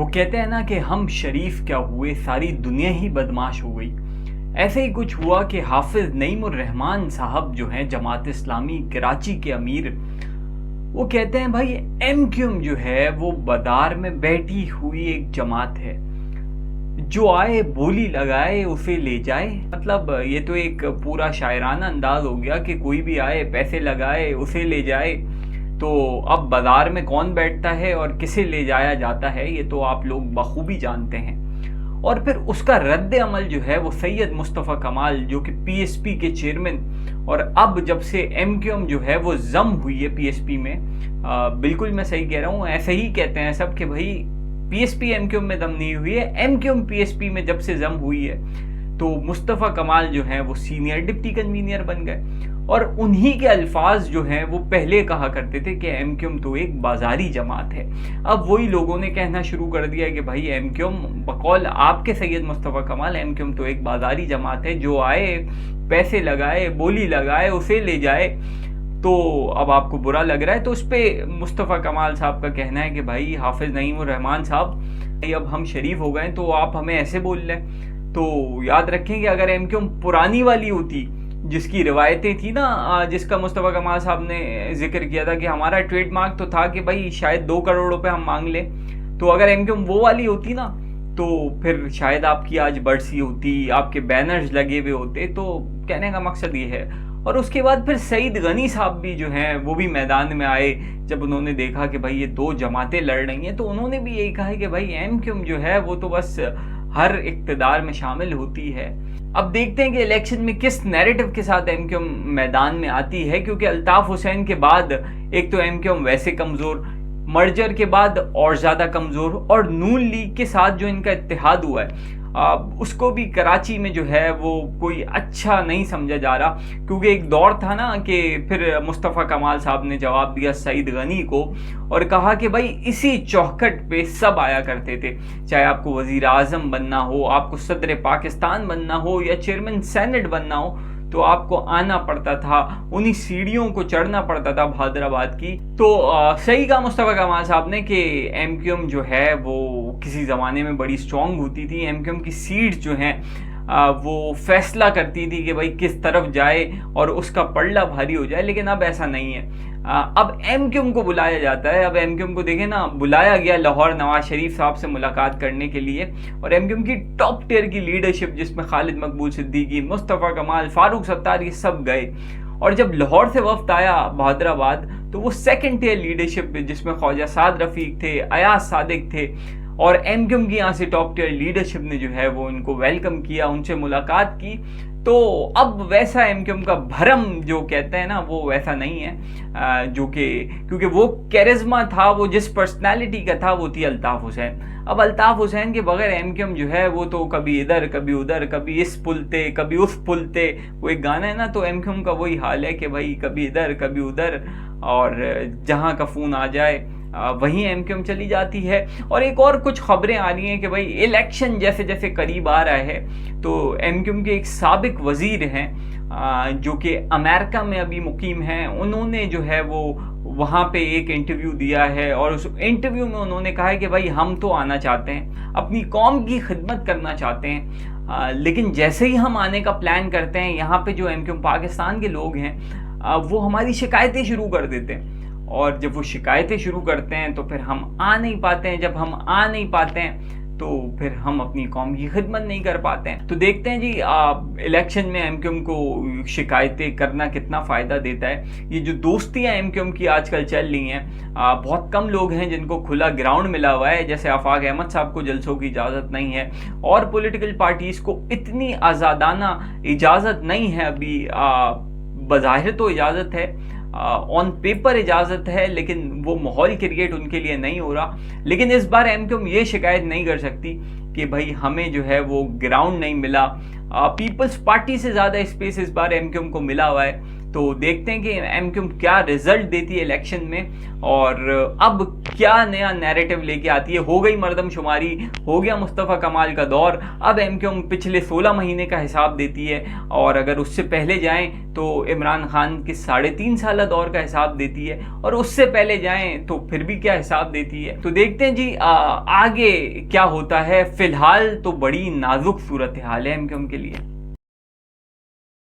वो कहते हैं ना कि हम शरीफ क्या हुए, सारी दुनिया ही बदमाश हो गई। ऐसे ही कुछ हुआ कि हाफिज नईमुर रहमान साहब जो हैं जमात इस्लामी कराची के अमीर, वो कहते हैं भाई एमक्यूएम जो है वो बाजार में बैठी हुई एक जमात है, जो आए बोली लगाए उसे ले जाए। मतलब ये तो एक पूरा शायराना अंदाज हो गया कि कोई भी आए पैसे लगाए उसे ले जाए। तो अब बाजार में कौन बैठता है और किसे ले जाया जाता है ये तो आप लोग बखूबी जानते हैं। और फिर उसका रद्द अमल जो है वो सैयद मुस्तफ़ा कमाल जो कि पीएसपी के चेयरमैन, और अब जब से एमक्यूएम जो है वो जम हुई है पीएसपी में, बिल्कुल मैं सही कह रहा हूँ, ऐसे ही कहते हैं सब कि भाई पीएसपी एमक्यूएम में दम नहीं हुई है, एमक्यूएम पीएसपी में जब से जम हुई है तो मुस्तफ़ा कमाल जो है वो सीनियर डिप्टी कन्वीनियर बन गए। और उन्हीं के अल्फाज जो हैं वो पहले कहा करते थे कि एमक्यूएम तो एक बाजारी जमात है। अब वही लोगों ने कहना शुरू कर दिया कि भाई एमक्यूएम बकौल आपके सैयद मुस्तफ़ा कमाल, एमक्यूएम तो एक बाजारी जमात है, जो आए पैसे लगाए बोली लगाए उसे ले जाए। तो अब आपको बुरा लग रहा है, तो उस पर मुस्तफ़ा कमाल साहब का कहना है कि भाई हाफिज नईमुर रहमान साहब, अब हम शरीफ हो गए तो आप हमें ऐसे बोल रहे हैं। तो याद रखें कि अगर एमक्यूएम पुरानी वाली होती जिसकी रिवायतें थी ना, जिसका मुस्तफ़ा कमाल साहब ने जिक्र किया था कि हमारा ट्रेडमार्क तो था कि भाई शायद 2 करोड़ रुपए हम मांग लें, तो अगर एमक्यूएम वो वाली होती ना तो फिर शायद आपकी आज बरसी होती, आपके बैनर्स लगे हुए होते। तो कहने का मकसद ये है। और उसके बाद फिर सईद गनी साहब भी जो हैं वो भी मैदान में आए, जब उन्होंने देखा कि भाई ये 2 जमातें लड़ रही हैं, तो उन्होंने भी यही कहा है कि भाई एमक्यूएम जो है वो तो बस हर इक़्तिदार में शामिल होती है। अब देखते हैं कि इलेक्शन में किस नैरेटिव के साथ एमक्यूएम मैदान में आती है, क्योंकि अल्ताफ हुसैन के बाद एक तो एमक्यूएम वैसे कमज़ोर, मर्जर के बाद और ज़्यादा कमज़ोर, और नून लीग के साथ जो इनका इत्तेहाद हुआ है उसको भी कराची में जो है वो कोई अच्छा नहीं समझा जा रहा। क्योंकि एक दौर था ना कि फिर मुस्तफ़ा कमाल साहब ने जवाब दिया सईद गनी को और कहा कि भाई इसी चौखट पे सब आया करते थे, चाहे आपको वज़ीर आज़म बनना हो, आपको सदर पाकिस्तान बनना हो या चेयरमैन सेनेट बनना हो, तो आपको आना पड़ता था, उन्हीं सीढ़ियों को चढ़ना पड़ता था हैदराबाद की। तो सही कहा मुस्तफ़ा कमाल साहब ने कि एमक्यूएम जो है वो किसी ज़माने में बड़ी स्ट्रॉन्ग होती थी। एमक्यूएम की सीट जो हैं वो फैसला करती थी कि भाई किस तरफ जाए और उसका पलड़ा भारी हो जाए, लेकिन अब ऐसा नहीं है। अब एमक्यूएम को बुलाया जाता है। अब एमक्यूएम को देखें ना, बुलाया गया लाहौर नवाज शरीफ साहब से मुलाकात करने के लिए, और एमक्यूएम की टॉप टियर की लीडरशिप जिसमें खालिद मकबूल सिद्दीकी, मुस्तफ़ा कमाल, फारूक सत्तार, ये सब गए। और जब लाहौर से वफ्द आया हैदराबाद तो वो सेकंड टियर लीडरशिप जिसमें ख्वाजा साद रफ़ीक थे, अयाज सादिक थे, और एमक्यूएम की यहाँ से टॉप टियर लीडरशिप ने जो है वो इनको वेलकम किया, उनसे मुलाकात की। तो अब वैसा एमक्यूएम का भरम जो कहते हैं ना वो वैसा नहीं है, जो कि क्योंकि वो कैरिज्मा था, वो जिस पर्सनालिटी का था वो थी अल्ताफ हुसैन। अब अल्ताफ हुसैन के बगैर एमक्यूएम जो है वो तो कभी इधर कभी उधर, कभी इस पुलते कभी उस पुलते। वो एक गाना है ना, तो एमक्यूएम का वही हाल है कि भाई कभी इधर कभी उधर, और जहाँ का फ़ोन आ जाए वहीं एमक्यूएम चली जाती है। और एक और कुछ खबरें आ रही हैं कि भाई इलेक्शन जैसे जैसे करीब आ रहा है तो एमक्यूएम के एक साबिक वज़ीर हैं जो कि अमेरिका में अभी मुकीम हैं, उन्होंने जो है वो वहाँ पे एक इंटरव्यू दिया है, और उस इंटरव्यू में उन्होंने कहा है कि भाई हम तो आना चाहते हैं, अपनी कौम की खिदमत करना चाहते हैं, लेकिन जैसे ही हम आने का प्लान करते हैं यहाँ पे जो एमक्यूएम पाकिस्तान के लोग हैं वो हमारी शिकायतें शुरू कर देते हैं, और जब वो शिकायतें शुरू करते हैं तो फिर हम आ नहीं पाते हैं, जब हम आ नहीं पाते हैं तो फिर हम अपनी कौम की खिदमत नहीं कर पाते हैं। तो देखते हैं जी इलेक्शन में एमक्यूएम को शिकायतें करना कितना फ़ायदा देता है। ये जो दोस्तियाँ एमक्यूएम की आजकल चल रही हैं, बहुत कम लोग हैं जिनको खुला ग्राउंड मिला हुआ है। जैसे आफाक अहमद साहब को जलसों की इजाज़त नहीं है, और पॉलिटिकल पार्टीज़ को इतनी आज़ादाना इजाज़त नहीं है अभी। बज़ाहिर तो इजाज़त है, ऑन पेपर इजाज़त है, लेकिन वो माहौल क्रिएट उनके लिए नहीं हो रहा। लेकिन इस बार एमक्यूएम ये शिकायत नहीं कर सकती कि भाई हमें जो है वो ग्राउंड नहीं मिला। पीपल्स पार्टी से ज़्यादा स्पेस इस बार एमक्यूएम को मिला हुआ है, तो देखते हैं कि एमक्यूएम क्या रिजल्ट देती है इलेक्शन में और अब क्या नया नैरेटिव लेके आती है। हो गई मर्दमशुमारी, हो गया मुस्तफ़ा कमाल का दौर, अब एमक्यूएम पिछले 16 महीने का हिसाब देती है और अगर उससे पहले जाएं तो इमरान खान के 3.5 साल दौर का हिसाब देती है और उससे पहले जाएं तो फिर भी क्या हिसाब देती है। तो देखते हैं जी आगे क्या होता है। फिलहाल तो बड़ी नाजुक सूरत हाल है एमक्यूएम के लिए।